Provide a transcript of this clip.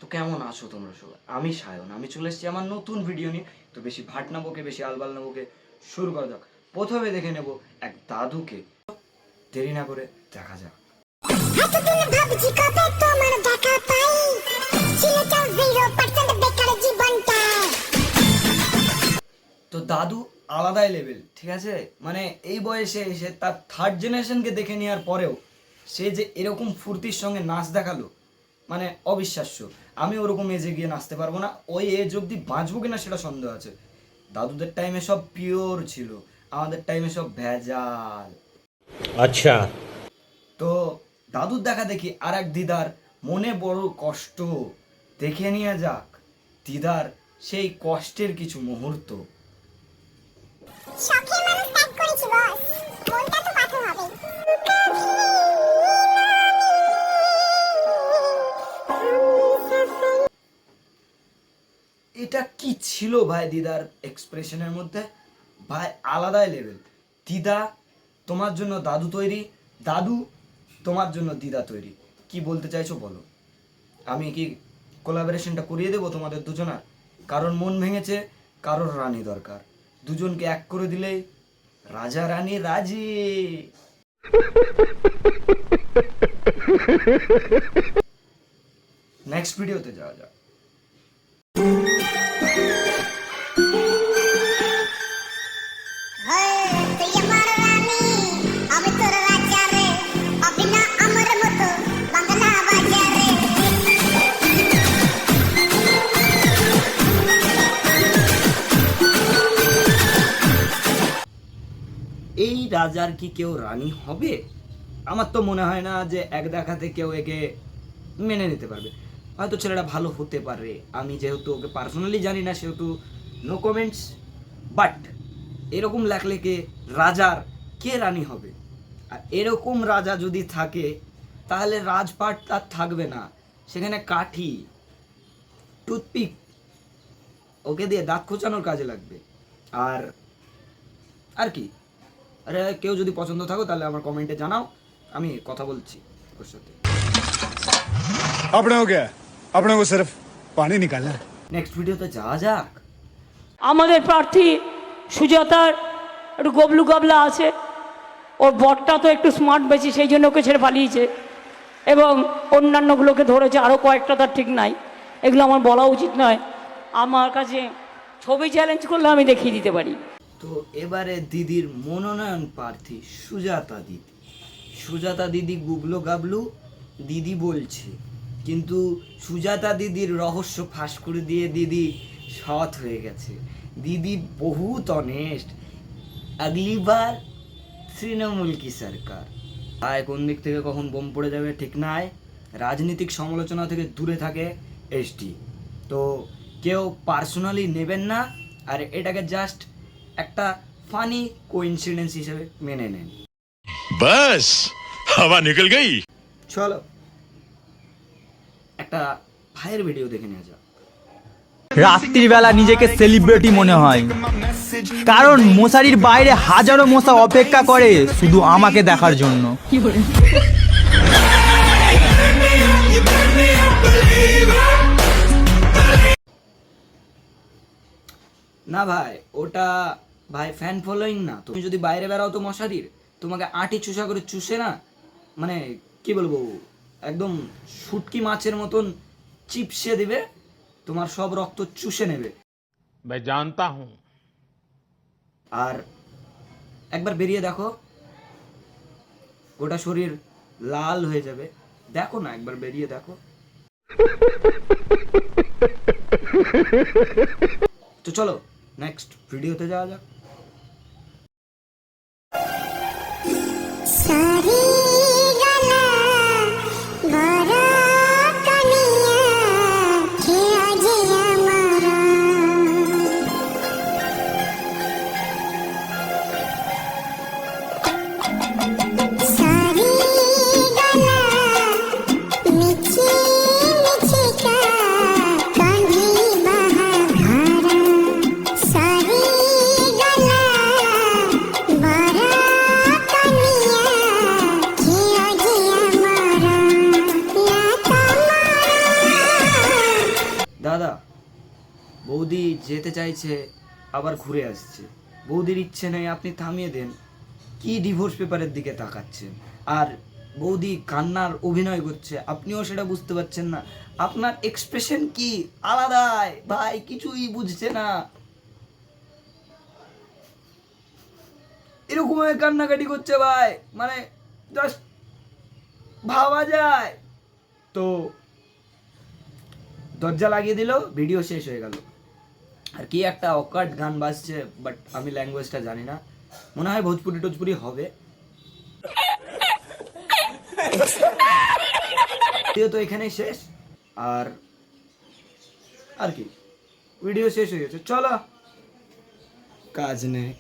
তো কেমন আছো তোমরা সবাই? আমি সায়ন, আমি চলে এসেছি আমার নতুন ভিডিও নিয়ে। তো বেশি ভাট না বকে, বেশি আলবাল না বকে শুরু করা যাক। প্রথমে দেখে নেব এক দাদুকে। দেরি না করে দেখা যাক। তো দাদু আলাদাই লেভেল, ঠিক আছে? মানে এই বয়সে এসে তার থার্ড জেনারেশনকে দেখে নেওয়ার পরেও সে যে এরকম ফুর্তির সঙ্গে নাচ দেখালো, মানে অবিশ্বাস্য। আমি ওরকম এজে গিয়ে নাচতে পারবো না, ওই এজ অবধি বাঁচবো কিনা সেটা সন্দেহ আছে। দাদুদের টাইমে সব পিওর ছিল, আমাদের টাইমে সব ভেজাল। আচ্ছা। তো দাদুর দেখা দেখি আর এক দিদার মনে বড় কষ্ট, দেখে নিয়ে যাক দিদার সেই কষ্টের কিছু মুহূর্ত। শখের মানুষ ত্যাগ করেছি বস, মনটা তো পাথর হবে। এটা কি ছিল ভাই দিদার এক্সপ্রেশনের মধ্যে? ভাই আলাদাই লেভেল। দিদা তোমার জন্য দাদু তৈরি, দাদু তোমার জন্য দিদা তৈরি। কি বলতে চাইছো বলো? আমি কি কোলাবোরেশনটা করিয়ে দেবো তোমাদের দুজনার? কারোর মন ভেঙেছে, কারোর রানী দরকার, দুজনকে এক করে দিলেই রাজা রানী রাজি। নেক্সট ভিডিওতে যাওয়া যাক। তুই আমার রানী, আমি তোর রাজা রে, পাবি না আমার মতো বাংলা বাজারে। এই রাজার কি কেউ রানী হবে? আমার তো মনে হয় না যে এক দেখাতে কেউ একে মেনে নিতে পারবে। হয়তো ছেলেটা ভালো হতে পারে, আমি যেহেতু ওকে পার্সোনালি জানি না সেহেতু নো কমেন্টস। বাট এরকম লাগলে কে রাজার কে রানী হবে? আর এরকম রাজা যদি থাকে তাহলে রাজপাট আর থাকবে না, সেখানে কাঠি টুথপিক ওকে দিয়ে দাঁত খোঁচানোর কাজে লাগবে। আর আর কি, আরে কেউ যদি পছন্দ থাকো তাহলে আমার কমেন্টে জানাও, আমি কথা বলছি ওর সাথে। अपने हो गया, अपने को सिर्फ पानी निकालना है। নেক্সট ভিডিওতে যাওয়া যাক। আমাদের প্রার্থী সুজাতার একটু গবলু গাবলা আছে, ওর বরটা তো একটু স্মার্ট বেশি, সেই জন্য ওকে ছেড়ে পালিয়েছে এবং অন্যান্যগুলোকে ধরেছে, আরও কয়েকটা তার ঠিক নাই। এগুলো আমার বলা উচিত নয়, আমার কাছে ছবি চ্যালেঞ্জ করলে আমি দেখিয়ে দিতে পারি। তো এবারে দিদির মনোনয়ন প্রার্থী সুজাতা দিদি। সুজাতা দিদি গুবলু গাবলু দিদি বলছে, কিন্তু সুজাতা দিদির রহস্য ফাঁস করে দিয়ে দিদি সৎ হয়ে গেছে। দিদি বহুত অনেস্ট। আগলি বার তৃণমূল কি সরকার। আয় কোন দিক থেকে কখন বোম পড়ে যাবে ঠিক নাই। রাজনৈতিক সমালোচনা থেকে দূরে থাকে এসটি। তো কেউ পার্সোনালি নেবেন না, আর এটাকে জাস্ট একটা ফানি কোইন্সিডেন্স হিসেবে মেনে নেন। बस हवा निकल गई। চলো একটা ভাইয়ের ভিডিও দেখে নেওয়া যাক। রাত্রিবেলা নিজেকে সেলিব্রিটি মনে হয়, কারণ মশারির বাইরে হাজারো মশা অপেক্ষা করে শুধু আমাকে দেখার জন্য। না ভাই, ওটা ভাই ফ্যান ফলোয়িং না। তুমি যদি বাইরে বেরাও তো মশারির, তোমাকে আটি চুষা করে চুষে না, মানে কি বলবো, একদম শুটকি মাছের মতন চিপসে দিবে, তোমার সব রক্ত চুষে নেবে। मैं जानता हूं। আর একবার বেরিয়ে দেখো, গোটা শরীর লাল হয়ে যাবে। দেখো না, একবার বেরিয়ে দেখো। তো চলো নেক্সট ভিডিওতে যাওয়া যাক। সারি গালা বড় কানিয়া খেয়া যে আমারা। সারি গালা মিছি মিছি কা কান্ধি বাহা ধারা। সারি গালা বড় কানিয়া বৌদি যেতে চাইছে আবার ঘুরে আসছে, বৌদির ইচ্ছে নেই আপনি থামিয়ে দেন। কি ডিভোর্স পেপারের দিকে তাকাচ্ছেন? আর বৌদি কান্নার অভিনয় করছে, আপনিও সেটা বুঝতে পারছেন না। আপনার এক্সপ্রেশন কি আলাদাই ভাই, কিছুই বুঝছে না। এরকম ভাবে কান্নাকাটি করছে ভাই, মানে জাস্ট ভাবা যায়। তো দরজা লাগিয়ে দিল, ভিডিও শেষ হয়ে গেল। আর কি একটা অকার্ড গান বাজছে, বাট আমি ল্যাঙ্গুয়েজটা জানি না, মনে হয় ভোজপুরি টোজপুরি হবে। ভিডিও তো এখানেই শেষ, আর কি ভিডিও শেষ হয়ে গেছে, চলো কাজ নেই।